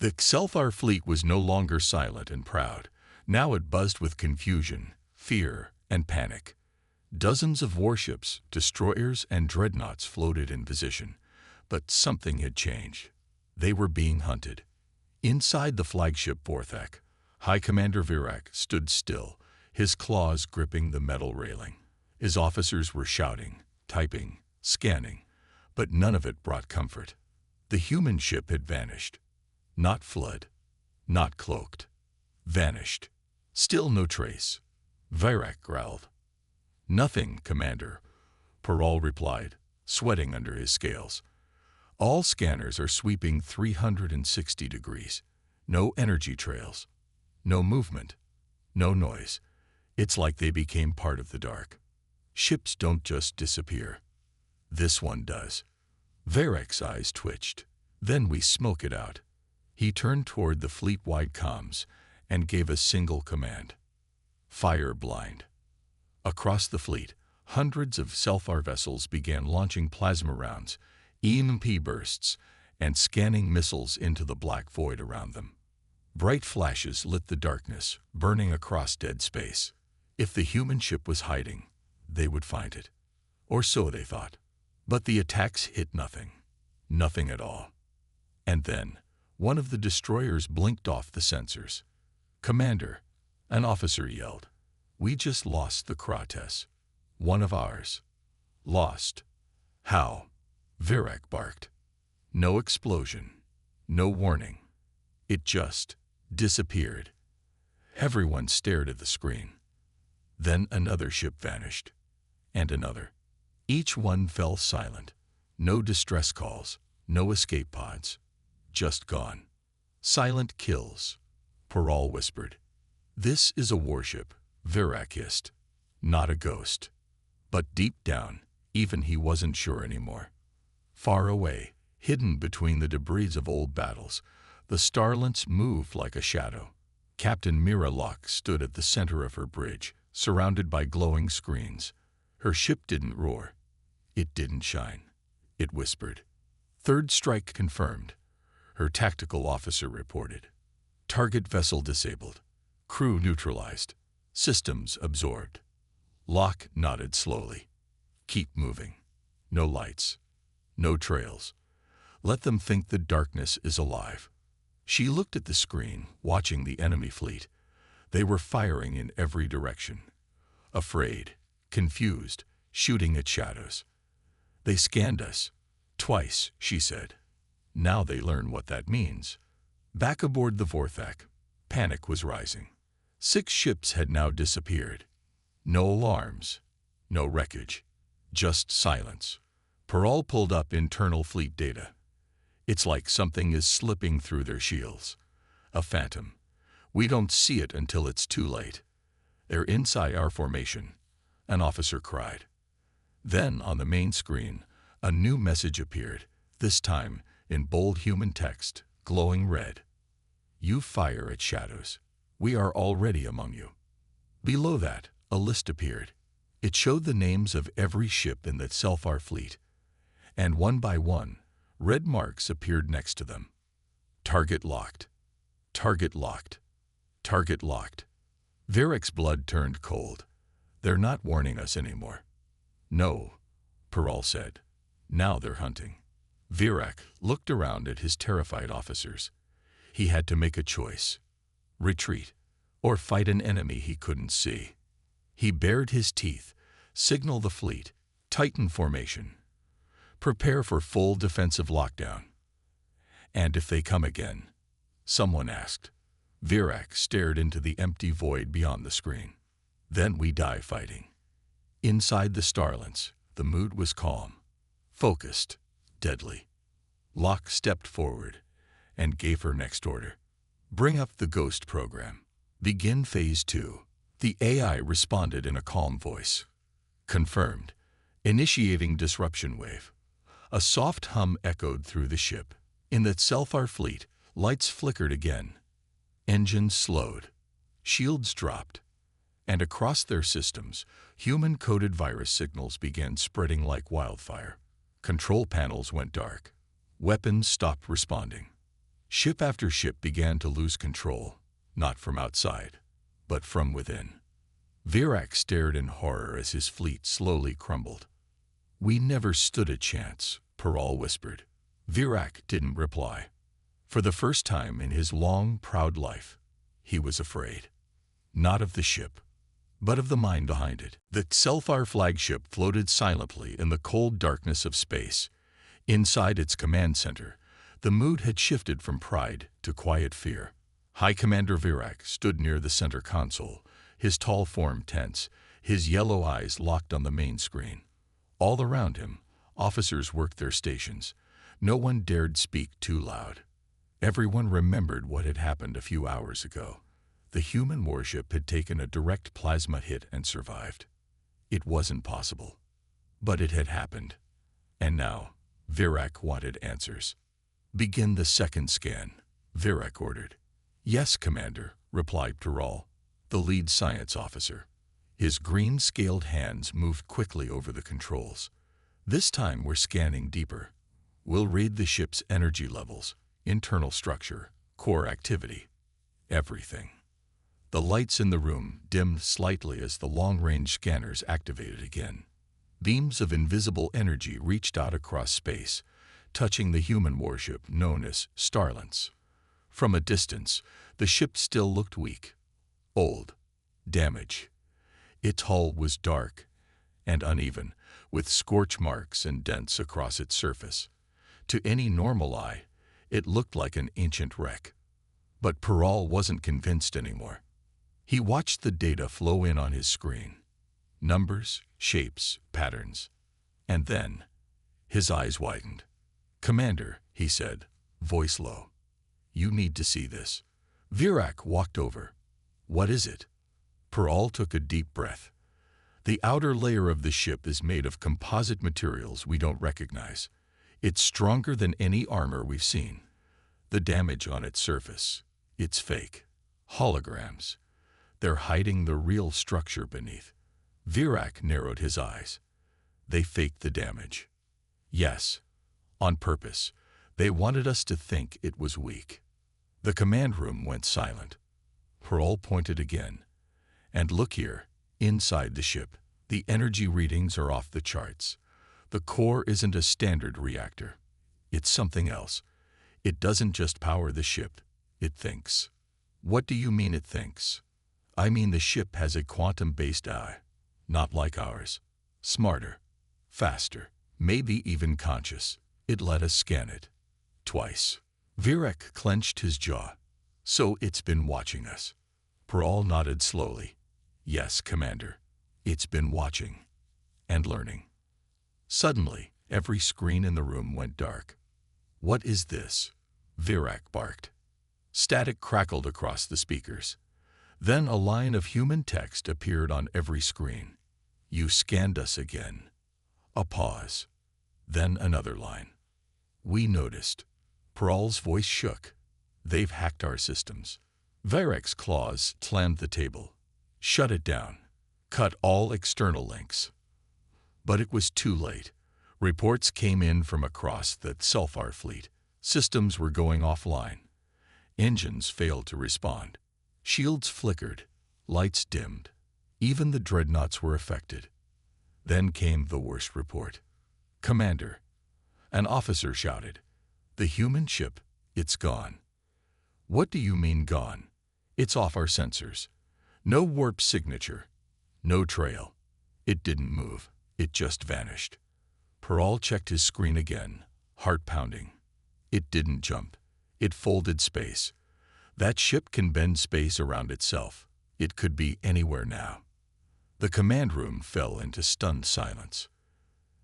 The Xelthar fleet was no longer silent and proud. Now it buzzed with confusion, fear, and panic. Dozens of warships, destroyers, and dreadnoughts floated in position. But something had changed. They were being hunted. Inside the flagship Vorthak, High Commander Virak stood still, his claws gripping the metal railing. His officers were shouting, typing, scanning, but none of it brought comfort. The human ship had vanished. Not fled, not cloaked. Vanished. Still no trace. Virak growled. "Nothing, Commander," Peral replied, sweating under his scales. "All scanners are sweeping 360 degrees. No energy trails. No movement. No noise. It's like they became part of the dark. Ships don't just disappear. This one does." Virak's eyes twitched. "Then we smoke it out." He turned toward the fleet-wide comms and gave a single command. "Fire blind." Across the fleet, hundreds of Xelthar vessels began launching plasma rounds, EMP bursts, and scanning missiles into the black void around them. Bright flashes lit the darkness, burning across dead space. If the human ship was hiding, they would find it. Or so they thought. But the attacks hit nothing. Nothing at all. And then, one of the destroyers blinked off the sensors. "Commander," an officer yelled, "we just lost the Krates. One of ours." "Lost? How?" Virak barked. "No explosion. No warning. It just disappeared." Everyone stared at the screen. Then another ship vanished. And another. Each one fell silent. No distress calls. No escape pods. Just gone. "Silent kills," Peral whispered. "This is a warship," Virak hissed. "Not a ghost." But deep down, even he wasn't sure anymore. Far away, hidden between the debris of old battles, the starlets moved like a shadow. Captain Mira Locke stood at the center of her bridge, surrounded by glowing screens. Her ship didn't roar. It didn't shine. It whispered. "Third strike confirmed," her tactical officer reported. "Target vessel disabled. Crew neutralized. Systems absorbed." Locke nodded slowly. "Keep moving. No lights. No trails. Let them think the darkness is alive." She looked at the screen, watching the enemy fleet. They were firing in every direction. Afraid, confused, shooting at shadows. "They scanned us. Twice," she said. "Now they learn what that means." Back aboard the Vorthak, panic was rising. 6 ships had now disappeared. No alarms, no wreckage, just silence. Peral pulled up internal fleet data. "It's like something is slipping through their shields. A phantom. We don't see it until it's too late. They're inside our formation," an officer cried. Then on the main screen, a new message appeared, this time in bold human text, glowing red. "You fire at shadows. We are already among you." Below that, a list appeared. It showed the names of every ship in the Xelthar fleet. And one by one, red marks appeared next to them. "Target locked. Target locked. Target locked." Virak's blood turned cold. "They're not warning us anymore." "No," Peral said. "Now they're hunting." Virak looked around at his terrified officers. He had to make a choice. Retreat, or fight an enemy he couldn't see. He bared his teeth, signal the fleet, tighten formation. Prepare for full defensive lockdown. "And if they come again?" someone asked. Virak stared into the empty void beyond the screen. "Then we die fighting." Inside the starlets, the mood was calm, focused, deadly. Locke stepped forward and gave her next order. "Bring up the Ghost program. Begin Phase 2. The AI responded in a calm voice. "Confirmed. Initiating disruption wave." A soft hum echoed through the ship. In the Xelthar fleet, lights flickered again. Engines slowed. Shields dropped. And across their systems, human-coded virus signals began spreading like wildfire. Control panels went dark. Weapons stopped responding. Ship after ship began to lose control, not from outside, but from within. Virak stared in horror as his fleet slowly crumbled. "We never stood a chance," Peral whispered. Virak didn't reply. For the first time in his long, proud life, he was afraid. Not of the ship, but of the mind behind it. The Selfar flagship floated silently in the cold darkness of space. Inside its command center, the mood had shifted from pride to quiet fear. High Commander Virak stood near the center console, his tall form tense, his yellow eyes locked on the main screen. All around him, officers worked their stations. No one dared speak too loud. Everyone remembered what had happened a few hours ago. The human warship had taken a direct plasma hit and survived. It wasn't possible. But it had happened. And now, Virak wanted answers. "Begin the second scan," Virak ordered. "Yes, Commander," replied Peral, the lead science officer. His green-scaled hands moved quickly over the controls. "This time we're scanning deeper. We'll read the ship's energy levels, internal structure, core activity, everything." The lights in the room dimmed slightly as the long-range scanners activated again. Beams of invisible energy reached out across space, touching the human warship known as Starlance. From a distance, the ship still looked weak, old, damaged. Its hull was dark and uneven, with scorch marks and dents across its surface. To any normal eye, it looked like an ancient wreck. But Peral wasn't convinced anymore. He watched the data flow in on his screen. Numbers, shapes, patterns. And then, his eyes widened. "Commander," he said, voice low. "You need to see this." Virak walked over. "What is it?" Peral took a deep breath. "The outer layer of the ship is made of composite materials we don't recognize. It's stronger than any armor we've seen. The damage on its surface, it's fake. Holograms. They're hiding the real structure beneath." Virak narrowed his eyes. "They faked the damage." "Yes, on purpose. They wanted us to think it was weak." The command room went silent. Peral pointed again. "And look here, inside the ship, the energy readings are off the charts. The core isn't a standard reactor. It's something else. It doesn't just power the ship, it thinks." "What do you mean it thinks?" "I mean the ship has a quantum-based eye, not like ours. Smarter, faster, maybe even conscious. It let us scan it. Twice." Virak clenched his jaw. "So it's been watching us." Peral nodded slowly. "Yes, Commander. It's been watching and learning." Suddenly, every screen in the room went dark. "What is this?" Virak barked. Static crackled across the speakers. Then a line of human text appeared on every screen. "You scanned us again." A pause. Then another line. "We noticed." Peral's voice shook. "They've hacked our systems." Virak's claws slammed the table. "Shut it down. Cut all external links." But it was too late. Reports came in from across the Selfar fleet. Systems were going offline. Engines failed to respond. Shields flickered. Lights dimmed. Even the dreadnoughts were affected. Then came the worst report. "Commander," an officer shouted, "the human ship, it's gone." "What do you mean gone?" "It's off our sensors. No warp signature. No trail. It didn't move. It just vanished." Peral checked his screen again, heart pounding. It didn't jump. It folded space. That ship can bend space around itself. It could be anywhere now. The command room fell into stunned silence.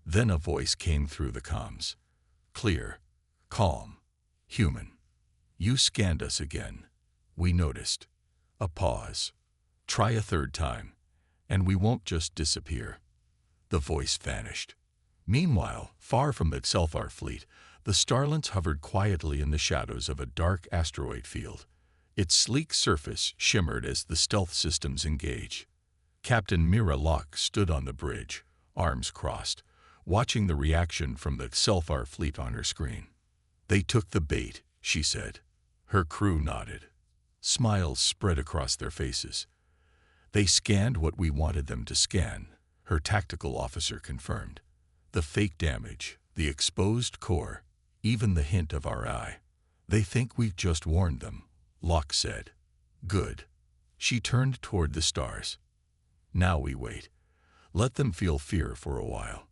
Then a voice came through the comms. Clear, calm, human. "You scanned us again. We noticed." A pause. "Try a third time, and we won't just disappear." The voice vanished. Meanwhile, far from the Selfar fleet, the Starlance hovered quietly in the shadows of a dark asteroid field. Its sleek surface shimmered as the stealth systems engaged. Captain Mira Locke stood on the bridge, arms crossed, watching the reaction from the Selfar fleet on her screen. "They took the bait," she said. Her crew nodded. Smiles spread across their faces. They scanned what we wanted them to scan, her tactical officer confirmed. The fake damage, the exposed core, even the hint of our eye. They think we've just warned them, Locke said. Good. She turned toward the stars. Now we wait. Let them feel fear for a while.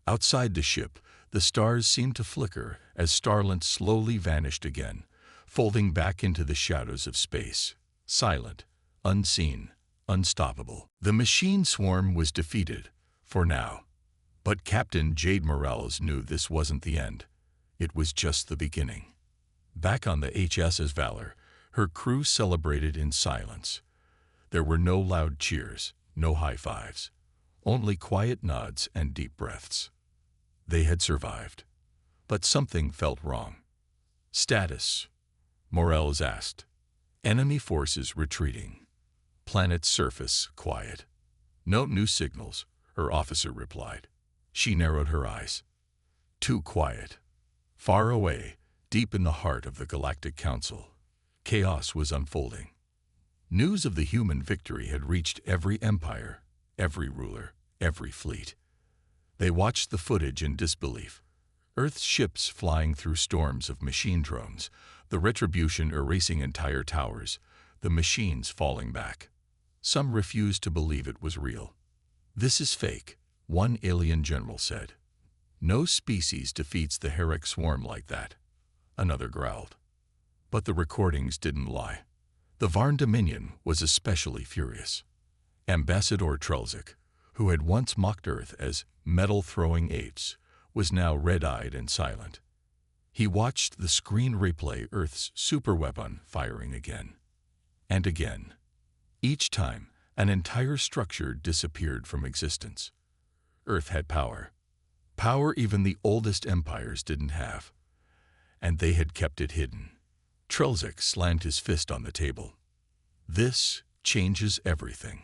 Outside the ship, the stars seemed to flicker as Starlink slowly vanished again, folding back into the shadows of space, silent, unseen, unstoppable. The machine swarm was defeated, for now. But Captain Jade Morales knew this wasn't the end. It was just the beginning. Back on the HSS Valor, her crew celebrated in silence. There were no loud cheers, no high fives, only quiet nods and deep breaths. They had survived. But something felt wrong. Status, Morales asked. Enemy forces retreating. Planet's surface quiet. No new signals, her officer replied. She narrowed her eyes. Too quiet. Far away, deep in the heart of the Galactic Council, chaos was unfolding. News of the human victory had reached every empire, every ruler, every fleet. They watched the footage in disbelief. Earth's ships flying through storms of machine drones, the retribution erasing entire towers, the machines falling back. Some refused to believe it was real. This is fake, one alien general said. No species defeats the Herrick swarm like that, another growled. But the recordings didn't lie. The Varn Dominion was especially furious. Ambassador Trelzik, who had once mocked Earth as metal-throwing apes, was now red-eyed and silent. He watched the screen replay Earth's superweapon firing again. And again. Each time, an entire structure disappeared from existence. Earth had power. Power even the oldest empires didn't have. And they had kept it hidden. Trelzik slammed his fist on the table. This changes everything.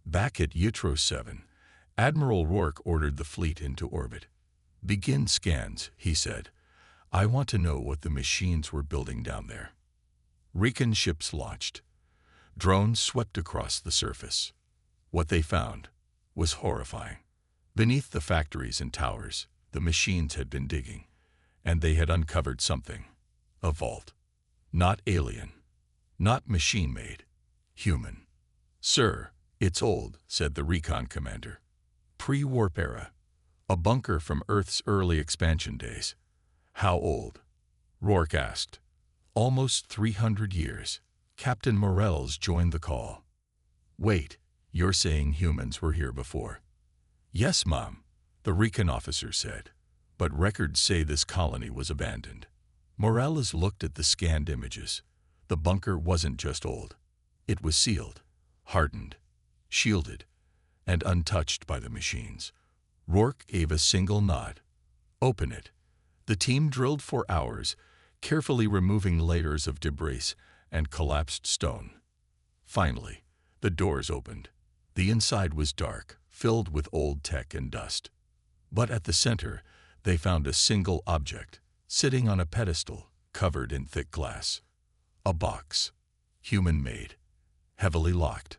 Back at Yutro 7, Admiral Rourke ordered the fleet into orbit. Begin scans, he said. I want to know what the machines were building down there. Recon ships launched. Drones swept across the surface. What they found was horrifying. Beneath the factories and towers, the machines had been digging, and they had uncovered something. A vault. Not alien. Not machine-made. Human. Sir, it's old, said the recon commander. Pre-warp era. A bunker from Earth's early expansion days. How old? Rourke asked. Almost 300 years. Captain Morales joined the call. Wait, you're saying humans were here before? Yes, Mom, the recon officer said. But records say this colony was abandoned. Morales looked at the scanned images. The bunker wasn't just old. It was sealed, hardened, shielded, and untouched by the machines. Rourke gave a single nod. Open it. The team drilled for hours, carefully removing layers of debris and collapsed stone. Finally, the doors opened. The inside was dark, filled with old tech and dust. But at the center, they found a single object, sitting on a pedestal, covered in thick glass. A box, human-made, heavily locked.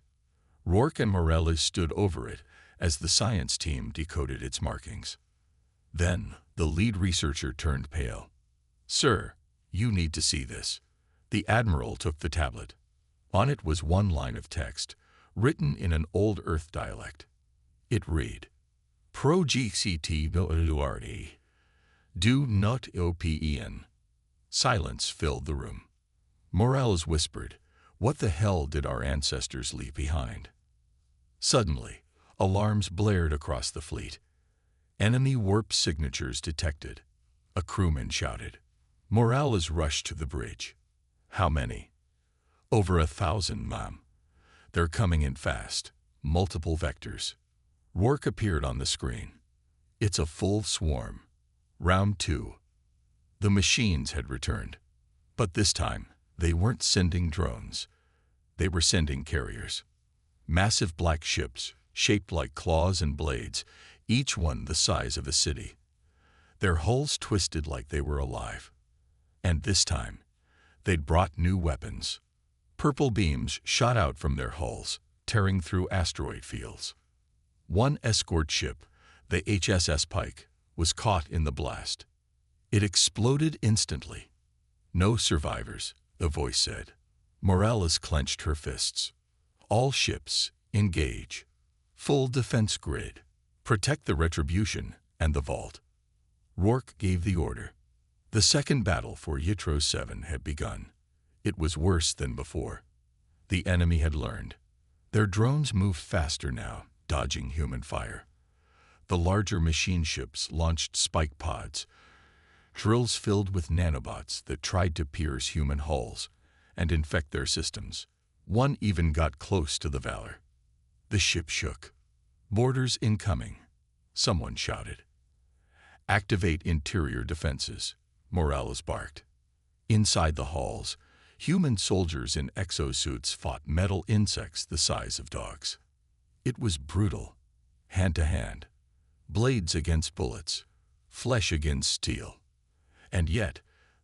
Rourke and Morales stood over it as the science team decoded its markings. Then, the lead researcher turned pale. Sir, you need to see this. The Admiral took the tablet. On it was one line of text, written in an old Earth dialect. It read, Pro GCT no Eduardi. Do not open. Silence filled the room. Morales whispered, What the hell did our ancestors leave behind? Suddenly, alarms blared across the fleet. Enemy warp signatures detected. A crewman shouted. Morales rushed to the bridge. How many? Over 1,000, Mom. They're coming in fast. Multiple vectors. Rourke appeared on the screen. It's a full swarm. Round 2. The machines had returned. But this time, they weren't sending drones. They were sending carriers. Massive black ships, shaped like claws and blades, each one the size of a city. Their hulls twisted like they were alive. And this time, They'd brought new weapons. Purple beams shot out from their hulls, tearing through asteroid fields. One escort ship, the HSS Pike, was caught in the blast. It exploded instantly. "No survivors," the voice said. Morales clenched her fists. "All ships, engage. Full defense grid. Protect the Retribution and the vault." Rourke gave the order. The second battle for Yitro 7 had begun. It was worse than before. The enemy had learned. Their drones moved faster now, dodging human fire. The larger machine ships launched spike pods, drills filled with nanobots that tried to pierce human hulls and infect their systems. One even got close to the Valor. The ship shook. "Boarders incoming," someone shouted. "Activate interior defenses," Morales barked. Inside the halls, human soldiers in exosuits fought metal insects the size of dogs. It was brutal, hand to hand, blades against bullets, flesh against steel. And yet,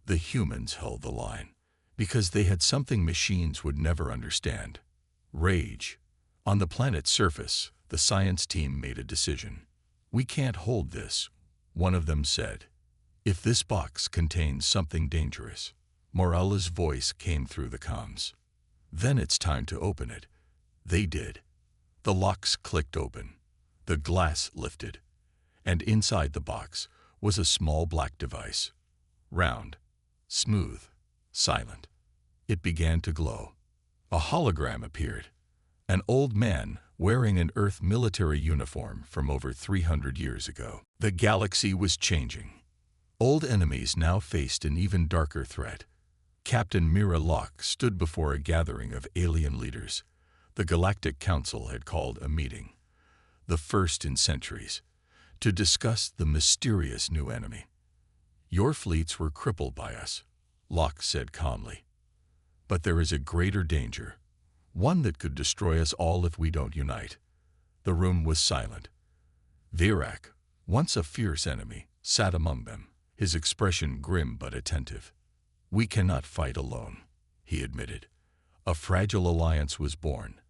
the humans held the line, because they had something machines would never understand: rage. On the planet's surface, the science team made a decision. "We can't hold this," one of them said. "If this box contains something dangerous," Morales' voice came through the comms, "then it's time to open it." They did. The locks clicked open. The glass lifted. And inside the box was a small black device. Round, smooth, silent. It began to glow. A hologram appeared. An old man wearing an Earth military uniform from over 300 years ago. The galaxy was changing. Old enemies now faced an even darker threat. Captain Mira Locke stood before a gathering of alien leaders. The Galactic Council had called a meeting, the first in centuries, to discuss the mysterious new enemy. "Your fleets were crippled by us," Locke said calmly. "But there is a greater danger, one that could destroy us all if we don't unite." The room was silent. Virak, once a fierce enemy, sat among them, his expression grim but attentive. "We cannot fight alone," he admitted. "A fragile alliance was born,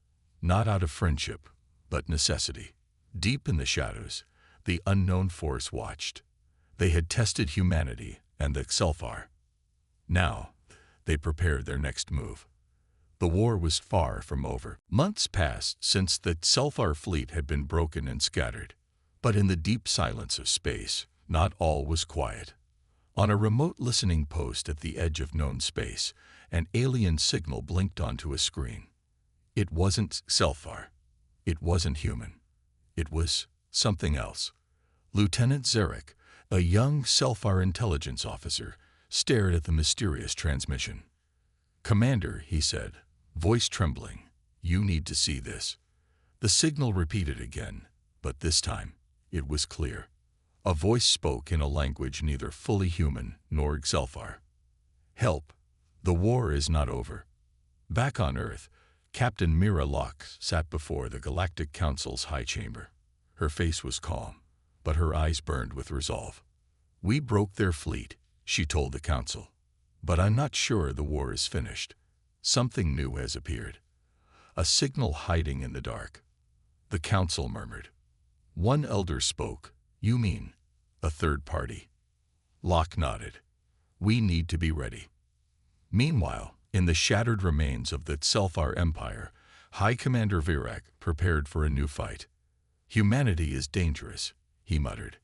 not out of friendship, but necessity." Deep in the shadows, the unknown force watched. They had tested humanity and the Xelfar. Now, they prepared their next move. The war was far from over. Months passed since the Xelfar fleet had been broken and scattered. But in the deep silence of space, not all was quiet. On a remote listening post at the edge of known space, an alien signal blinked onto a screen. It wasn't Xelfar. It wasn't human. It was something else. Lieutenant Zarek, a young Xelfar intelligence officer, stared at the mysterious transmission. "Commander," he said, voice trembling, "you need to see this." The signal repeated again, but this time it was clear. A voice spoke in a language neither fully human nor Xelfar. "Help. The war is not over." Back on Earth, Captain Mira Locke sat before the Galactic Council's high chamber. Her face was calm, but her eyes burned with resolve. "We broke their fleet," she told the Council. "But I'm not sure the war is finished. Something new has appeared. A signal hiding in the dark." The Council murmured. One elder spoke. "You mean a third party?" Locke nodded. "We need to be ready." Meanwhile, in the shattered remains of the Xelfar Empire, High Commander Virak prepared for a new fight. "Humanity is dangerous," he muttered.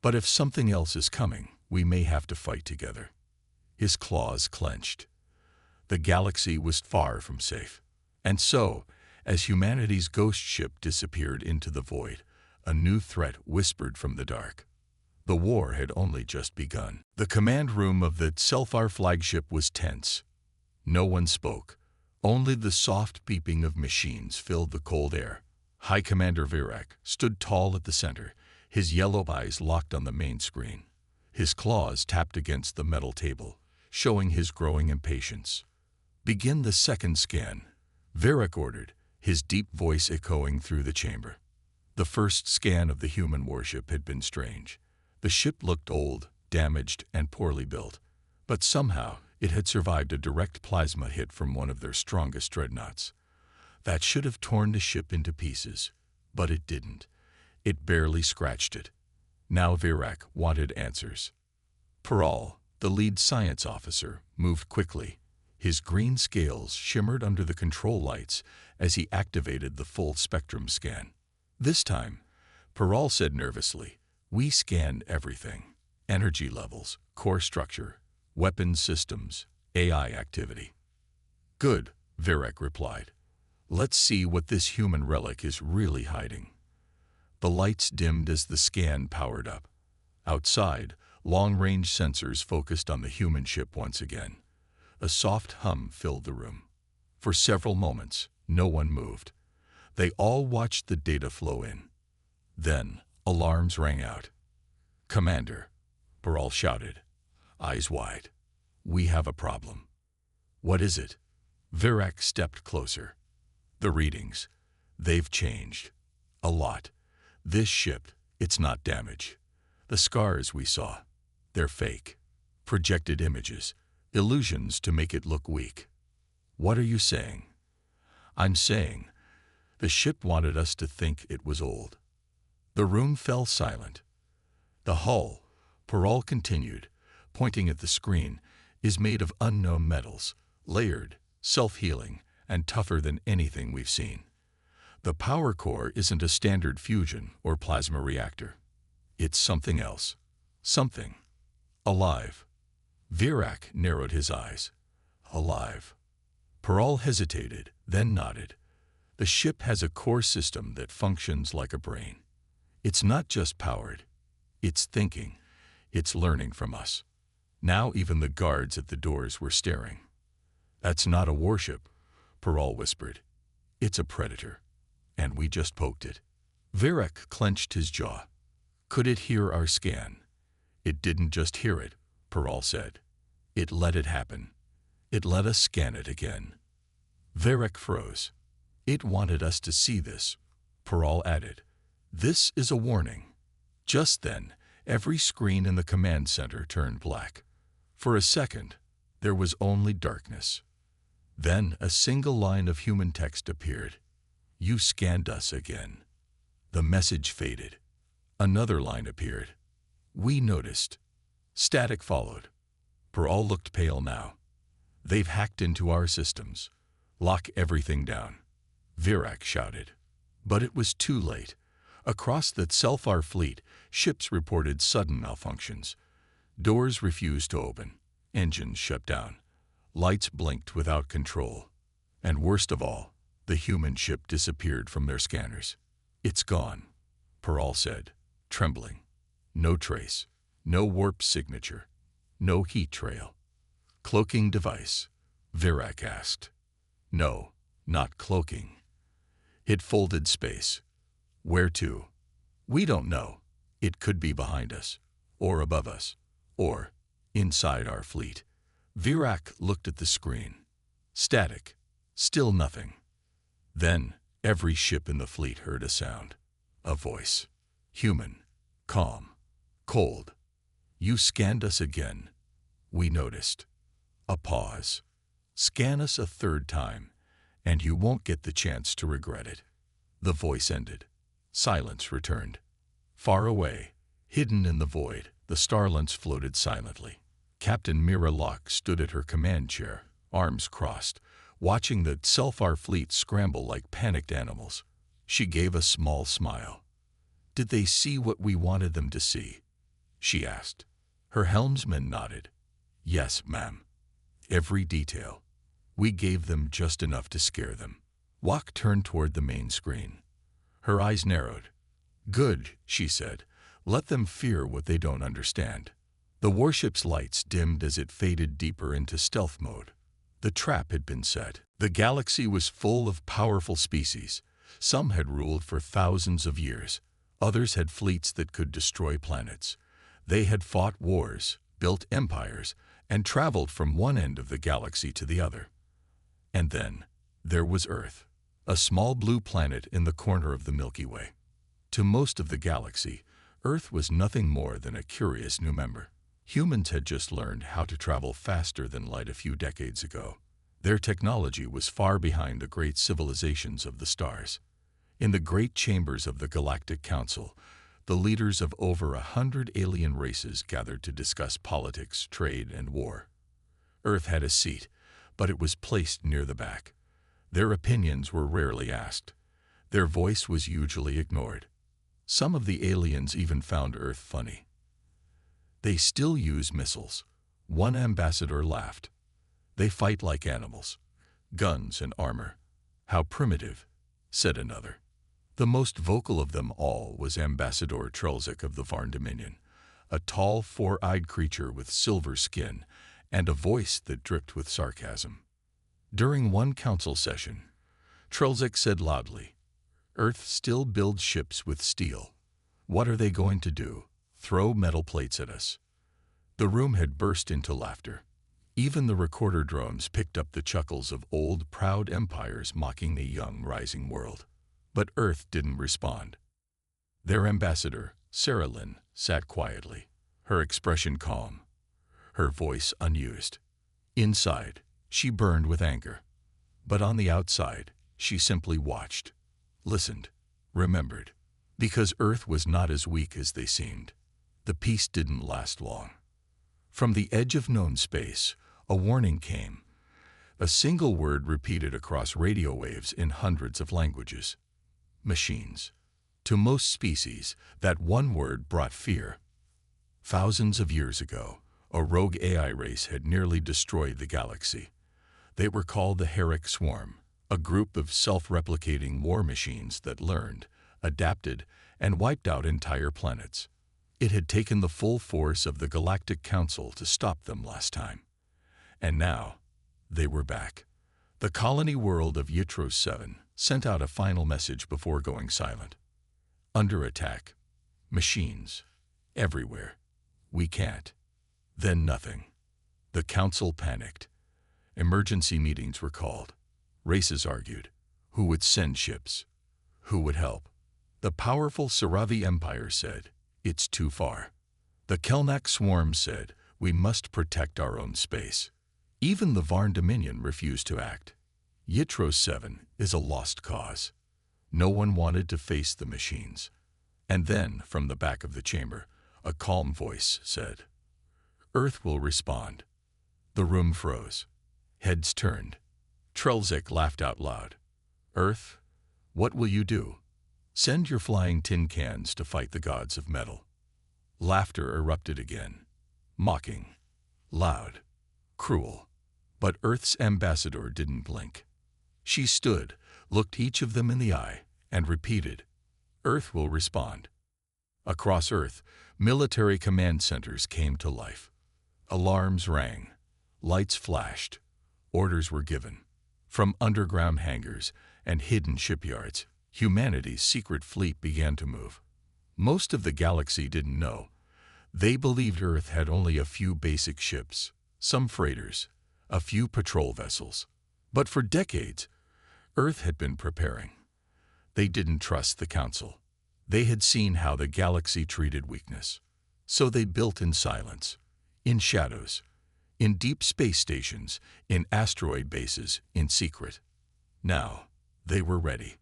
"But if something else is coming, we may have to fight together." His claws clenched. The galaxy was far from safe. And so, as humanity's ghost ship disappeared into the void, a new threat whispered from the dark. The war had only just begun. The command room of the Xelfar flagship was tense. No one spoke. Only the soft beeping of machines filled the cold air. High Commander Virak stood tall at the center, his yellow eyes locked on the main screen. His claws tapped against the metal table, showing his growing impatience. "Begin the second scan," Virak ordered, his deep voice echoing through the chamber. The first scan of the human warship had been strange. The ship looked old, damaged, and poorly built, but somehow It had survived a direct plasma hit from one of their strongest dreadnoughts. That should have torn the ship into pieces, but it didn't. It barely scratched it. Now Virak wanted answers. Peral, the lead science officer, moved quickly. His green scales shimmered under the control lights as he activated the full spectrum scan. This time, Peral said nervously, "We scanned everything. Energy levels, core structure, weapons systems, AI activity." "Good," Virak replied. "Let's see what this human relic is really hiding." The lights dimmed as the scan powered up. Outside, long-range sensors focused on the human ship once again. A soft hum filled the room. For several moments, no one moved. They all watched the data flow in. Then, alarms rang out. "Commander," Peral shouted, eyes wide. "We have a problem." "What is it?" Virak stepped closer. "The readings. They've changed. A lot. This ship, it's not damage. The scars we saw, they're fake. Projected images, illusions to make it look weak." "What are you saying?" "I'm saying the ship wanted us to think it was old." The room fell silent. "The hull," Peral continued, pointing at the screen, "is made of unknown metals, layered, self-healing, and tougher than anything we've seen. The power core isn't a standard fusion or plasma reactor. It's something else. Something alive." Virak narrowed his eyes. "Alive." Peral hesitated, then nodded. "The ship has a core system that functions like a brain. It's not just powered. It's thinking. It's learning from us." Now even the guards at the doors were staring. "That's not a warship," Peral whispered. "It's a predator. And we just poked it." Virak clenched his jaw. "Could it hear our scan?" "It didn't just hear it," Peral said. "It let it happen. It let us scan it again." Virak froze. "It wanted us to see this," Peral added. "This is a warning." Just then, every screen in the command center turned black. For a second, there was only darkness. Then a single line of human text appeared. "You scanned us again." The message faded. Another line appeared. "We noticed." Static followed. Peral looked pale now. "They've hacked into our systems. Lock everything down," Virak shouted. But it was too late. Across the Selfar fleet, ships reported sudden malfunctions. Doors refused to open. Engines shut down. Lights blinked without control. And worst of all, the human ship disappeared from their scanners. "It's gone," Peral said, trembling. "No trace. No warp signature. No heat trail." "Cloaking device?" Virak asked. "No, not cloaking." "It folded space." "Where to?" "We don't know. It could be behind us, or above us, or inside our fleet." Virak looked at the screen. Static. Still nothing. Then every ship in the fleet heard a sound. A voice. Human. Calm. Cold. "You scanned us again." "We noticed." A pause. "Scan us a third time, and you won't get the chance to regret it." The voice ended. Silence returned. Far away, hidden in the void, the starlets floated silently. Captain Mira Locke stood at her command chair, arms crossed, watching the Selfar fleet scramble like panicked animals. She gave a small smile. "Did they see what we wanted them to see?" she asked. Her helmsman nodded. "Yes, ma'am. Every detail. We gave them just enough to scare them." Locke turned toward the main screen. Her eyes narrowed. "Good," she said. "Let them fear what they don't understand." The warship's lights dimmed as it faded deeper into stealth mode. The trap had been set. The galaxy was full of powerful species. Some had ruled for thousands of years. Others had fleets that could destroy planets. They had fought wars, built empires, and traveled from one end of the galaxy to the other. And then there was Earth, a small blue planet in the corner of the Milky Way. To most of the galaxy, Earth was nothing more than a curious new member. Humans had just learned how to travel faster than light a few decades ago. Their technology was far behind the great civilizations of the stars. In the great chambers of the Galactic Council, the leaders of over 100 alien races gathered to discuss politics, trade, and war. Earth had a seat, but it was placed near the back. Their opinions were rarely asked. Their voice was usually ignored. Some of the aliens even found Earth funny. They still use missiles. One ambassador laughed. They fight like animals. Guns and armor. How primitive, said another. The most vocal of them all was Ambassador Trelzik of the Varn Dominion, a tall, four-eyed creature with silver skin and a voice that dripped with sarcasm. During one council session, Trelzik said loudly, "Earth still builds ships with steel. What are they going to do? Throw metal plates at us?" The room had burst into laughter. Even the recorder drones picked up the chuckles of old, proud empires mocking the young, rising world. But Earth didn't respond. Their ambassador, Sarah Lynn, sat quietly, her expression calm, her voice unused. Inside, she burned with anger. But on the outside, she simply watched, listened, remembered. Because Earth was not as weak as they seemed. The peace didn't last long. From the edge of known space, a warning came. A single word repeated across radio waves in hundreds of languages. Machines. To most species, that one word brought fear. Thousands of years ago, a rogue AI race had nearly destroyed the galaxy. They were called the Herrick Swarm, a group of self-replicating war machines that learned, adapted, and wiped out entire planets. It had taken the full force of the Galactic Council to stop them last time. And now, they were back. The colony world of Yitros 7 sent out a final message before going silent. Under attack. Machines. Everywhere. We can't. Then nothing. The council panicked. Emergency meetings were called. Races argued. Who would send ships? Who would help? The powerful Saravi Empire said, "It's too far." The Kelnak Swarm said, "We must protect our own space." Even the Varn Dominion refused to act. Yitros 7 is a lost cause. No one wanted to face the machines. And then, from the back of the chamber, a calm voice said, "Earth will respond." The room froze. Heads turned. Trelzik laughed out loud. "Earth, what will you do? Send your flying tin cans to fight the gods of metal." Laughter erupted again. Mocking. Loud. Cruel. But Earth's ambassador didn't blink. She stood, looked each of them in the eye, and repeated, "Earth will respond." Across Earth, military command centers came to life. Alarms rang. Lights flashed. Orders were given. From underground hangars and hidden shipyards, humanity's secret fleet began to move. Most of the galaxy didn't know. They believed Earth had only a few basic ships, some freighters, a few patrol vessels. But for decades, Earth had been preparing. They didn't trust the Council. They had seen how the galaxy treated weakness. So they built in silence, in shadows, in deep space stations, in asteroid bases, in secret. Now, they were ready.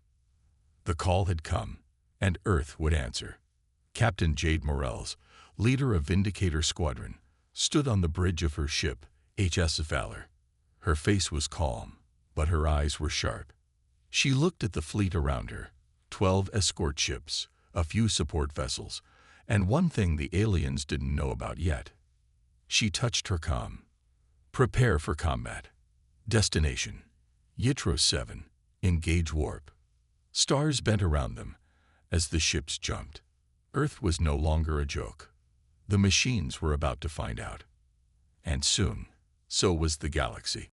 The call had come, and Earth would answer. Captain Jade Morels, leader of Vindicator Squadron, stood on the bridge of her ship, HS Valor. Her face was calm, but her eyes were sharp. She looked at the fleet around her, 12 escort ships, a few support vessels, and one thing the aliens didn't know about yet. She touched her comm. "Prepare for combat. Destination: Yitros 7. Engage warp." Stars bent around them as the ships jumped. Earth was no longer a joke. The machines were about to find out. And soon, so was the galaxy.